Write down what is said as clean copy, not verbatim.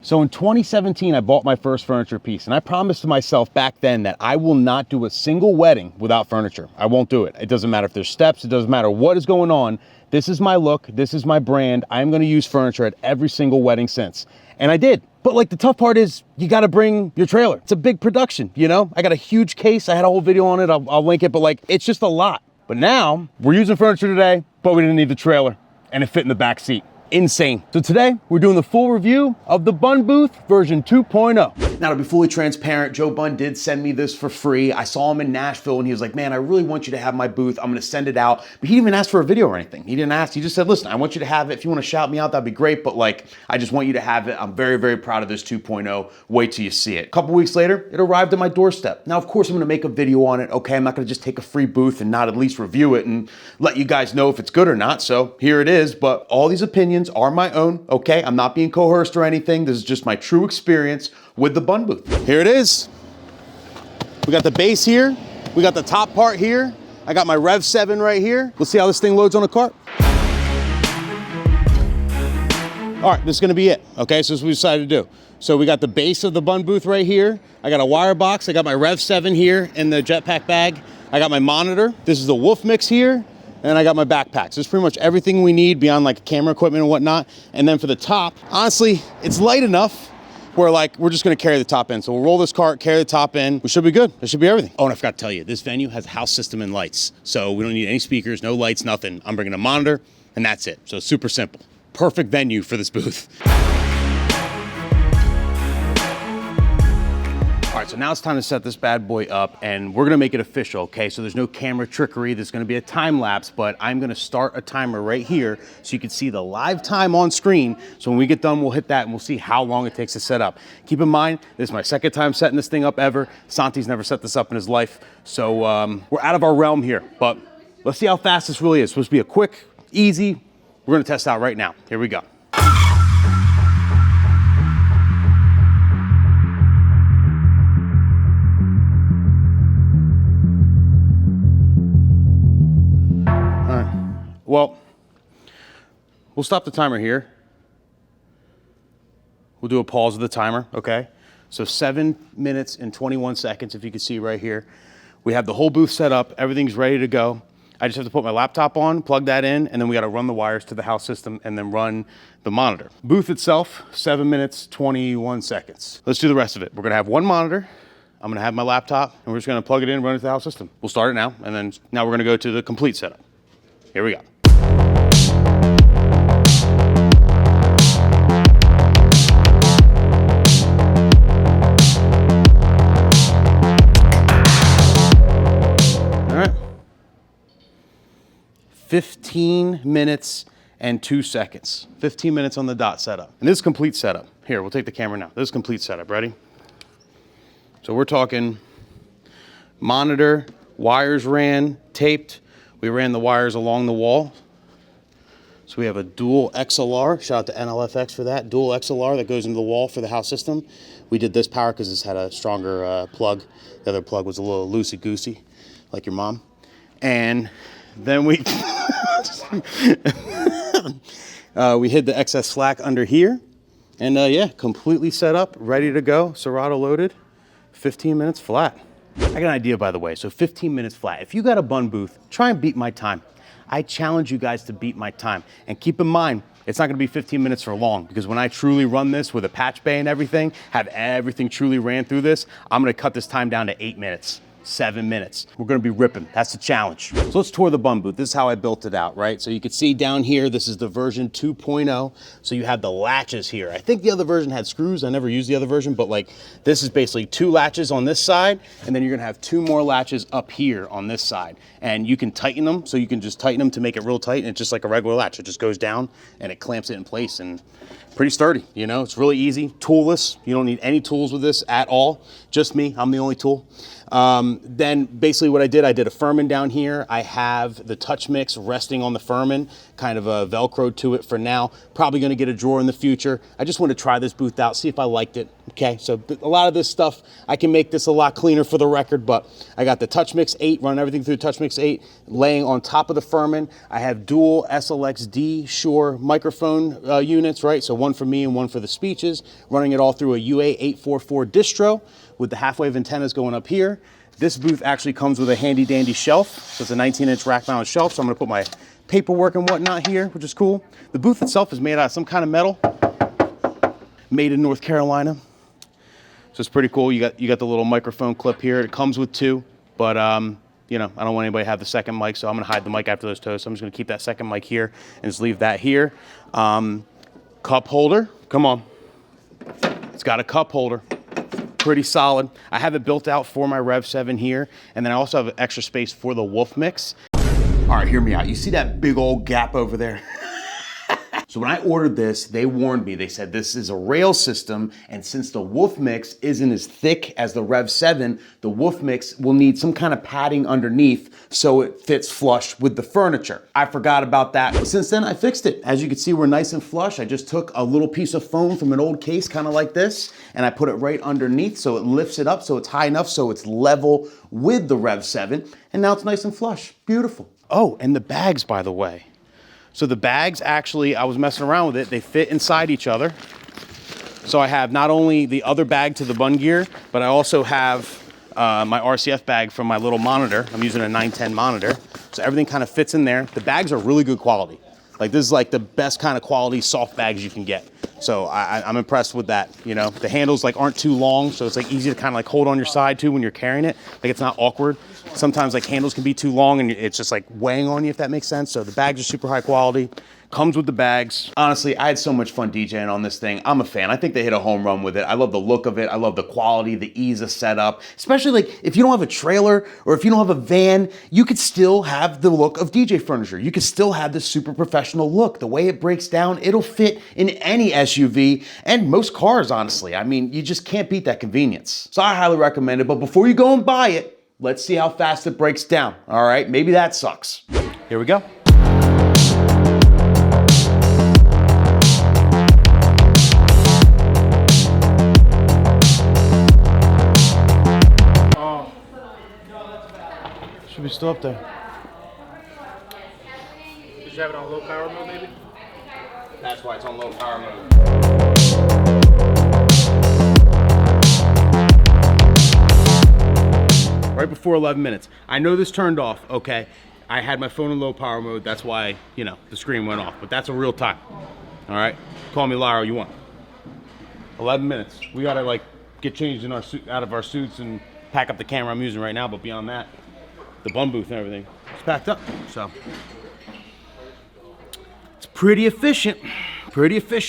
So in 2017, I bought my first furniture piece, and I promised to myself back then that I will not do a single wedding without furniture. I won't do it. It doesn't matter if there's steps, it doesn't matter what is going on. This is my look, this is my brand. I'm gonna use furniture at every single wedding since. And I did. But like the tough part is you gotta bring your trailer. It's a big production, you know? I got a huge case, I had a whole video on it, I'll link it, but like, it's just a lot. But now, we're using furniture today, but we didn't need the trailer, and it fit in the back seat. Insane. So today, we're doing the full review of the Bunn booth version 2.0. Now, to be fully transparent, Joe Bunn did send me this for free. I saw him in Nashville and he was like, man, I really want you to have my booth. I'm gonna send it out. But he didn't even ask for a video or anything. He didn't ask, he just said, listen, I want you to have it. If you wanna shout me out, that'd be great. But like, I just want you to have it. I'm very, very proud of this 2.0. Wait till you see it. A couple weeks later, it arrived at my doorstep. Now, of course, I'm gonna make a video on it. Okay, I'm not gonna just take a free booth and not at least review it and let you guys know if it's good or not. So here it is, but all these opinions are my own. Okay, I'm not being coerced or anything. This is just my true experience with the Bunn booth. Here it is. We got the base here. We got the top part here. I got my Rev 7 right here. Let's see how this thing loads on a cart. All right, this is gonna be it. Okay, so this is what we decided to do. So we got the base of the Bunn booth right here. I got a wire box. I got my Rev 7 here in the jetpack bag. I got my monitor. This is the Wolf Mix here. And I got my backpacks. There's pretty much everything we need beyond like camera equipment and whatnot. And then for the top, honestly, it's light enough where like, we're just gonna carry the top in. So we'll roll this cart, carry the top in. We should be good. That should be everything. Oh, and I forgot to tell you, this venue has a house system and lights. So we don't need any speakers, no lights, nothing. I'm bringing a monitor and that's it. So super simple. Perfect venue for this booth. All right, so now it's time to set this bad boy up and we're gonna make it official, okay? So there's no camera trickery, there's gonna be a time lapse, but I'm gonna start a timer right here so you can see the live time on screen. So when we get done, we'll hit that and we'll see how long it takes to set up. Keep in mind, this is my second time setting this thing up ever. Santi's never set this up in his life. So we're out of our realm here, but let's see how fast this really is. It's supposed to be a quick, easy, we're gonna test out right now. Here we go. Well, we'll stop the timer here. We'll do a pause of the timer, okay? So 7 minutes and 21 seconds, if you can see right here. We have the whole booth set up, everything's ready to go. I just have to put my laptop on, plug that in, and then we gotta run the wires to the house system and then run the monitor. Booth itself, 7 minutes, 21 seconds. Let's do the rest of it. We're gonna have one monitor, I'm gonna have my laptop, and we're just gonna plug it in and run it to the house system. We'll start it now, and then now we're gonna go to the complete setup. Here we go. All right. 15 minutes and 2 seconds. 15 minutes on the dot setup. And this is complete setup. Here, we'll take the camera now. This is complete setup. Ready? So we're talking monitor, wires ran, taped. We ran the wires along the wall. So we have a dual XLR, shout out to NLFX for that, dual XLR that goes into the wall for the house system. We did this power because this had a stronger plug. The other plug was a little loosey-goosey, like your mom. And then we, we hid the excess slack under here. And yeah, completely set up, ready to go, Serato loaded, 15 minutes flat. I got an idea, by the way, so 15 minutes flat. If you got a Bunn booth, try and beat my time. I challenge you guys to beat my time. And keep in mind, it's not gonna be 15 minutes for long because when I truly run this with a patch bay and everything, have everything truly ran through this, I'm gonna cut this time down to 8 minutes. 7 minutes. We're gonna be ripping. That's the challenge. So let's tour the Bunn booth. This is how I built it out, right? So you can see down here, this is the version 2.0. So you have the latches here. I think the other version had screws. I never used the other version, but like this is basically 2 latches on this side, and then you're gonna have 2 more latches up here on this side. And you can tighten them, so you can just tighten them to make it real tight, and it's just like a regular latch. It just goes down and it clamps it in place, and pretty sturdy, you know? It's really easy, toolless. You don't need any tools with this at all. Just me, I'm the only tool. Then basically what I did a Furman down here. I have the touch mix resting on the Furman, kind of Velcro to it for now. Probably gonna get a drawer in the future. I just want to try this booth out, see if I liked it. Okay, so a lot of this stuff, I can make this a lot cleaner for the record, but I got the TouchMix 8, running everything through TouchMix 8, laying on top of the Furman. I have dual SLX-D Shure microphone units, right? So one for me and one for the speeches, running it all through a UA844 distro with the half-wave antennas going up here. This booth actually comes with a handy dandy shelf. So it's a 19-inch rack mounted shelf. So I'm gonna put my paperwork and whatnot here, which is cool. The booth itself is made out of some kind of metal, made in North Carolina. So it's pretty cool. You got the little microphone clip here. It comes with two, but you know, I don't want anybody to have the second mic, so I'm gonna hide the mic after those toes. So I'm just gonna keep that second mic here and just leave that here. Cup holder, come on. It's got a cup holder, pretty solid. I have it built out for my Rev 7 here, and then I also have extra space for the Wolf Mix. All right, hear me out. You see that big old gap over there? So when I ordered this, they warned me. They said this is a rail system, and since the Wolf Mix isn't as thick as the Rev 7, the Wolf Mix will need some kind of padding underneath so it fits flush with the furniture. I forgot about that, but since then I fixed it. As you can see, we're nice and flush. I just took a little piece of foam from an old case, kind of like this, and I put it right underneath so it lifts it up so it's high enough so it's level with the Rev 7, and now it's nice and flush. Beautiful. Oh, and the bags, by the way. So the bags actually, I was messing around with it, they fit inside each other. So I have not only the other bag to the Bunn Gear, but I also have my RCF bag from my little monitor. I'm using a 910 monitor. So everything kind of fits in there. The bags are really good quality. Like this is like the best kind of quality soft bags you can get. So I'm impressed with that. You know, the handles like aren't too long, so it's like easy to kind of like hold on your side too when you're carrying it. Like it's not awkward. Sometimes like handles can be too long and it's just like weighing on you, if that makes sense. So the bags are super high quality. Comes with the bags. Honestly, I had so much fun DJing on this thing. I'm a fan. I think they hit a home run with it. I love the look of it. I love the quality, the ease of setup. Especially like if you don't have a trailer or if you don't have a van, you could still have the look of DJ furniture. You could still have this super professional look. The way it breaks down, it'll fit in any SUV and most cars, honestly. I mean, you just can't beat that convenience. So I highly recommend it. But before you go and buy it, let's see how fast it breaks down. All right, maybe that sucks. Here we go. Should be still up there. Did you have it on low power mode maybe? That's why it's on low power mode. Right before 11 minutes. I know this turned off, okay? I had my phone in low power mode. That's why, you know, the screen went off. But that's a real time. All right? Call me Lyra, you want. 11 minutes. We gotta like get changed in our suit, out of our suits and pack up the camera I'm using right now. But beyond that, the Bunn booth and everything, it's packed up. So it's pretty efficient. Pretty efficient.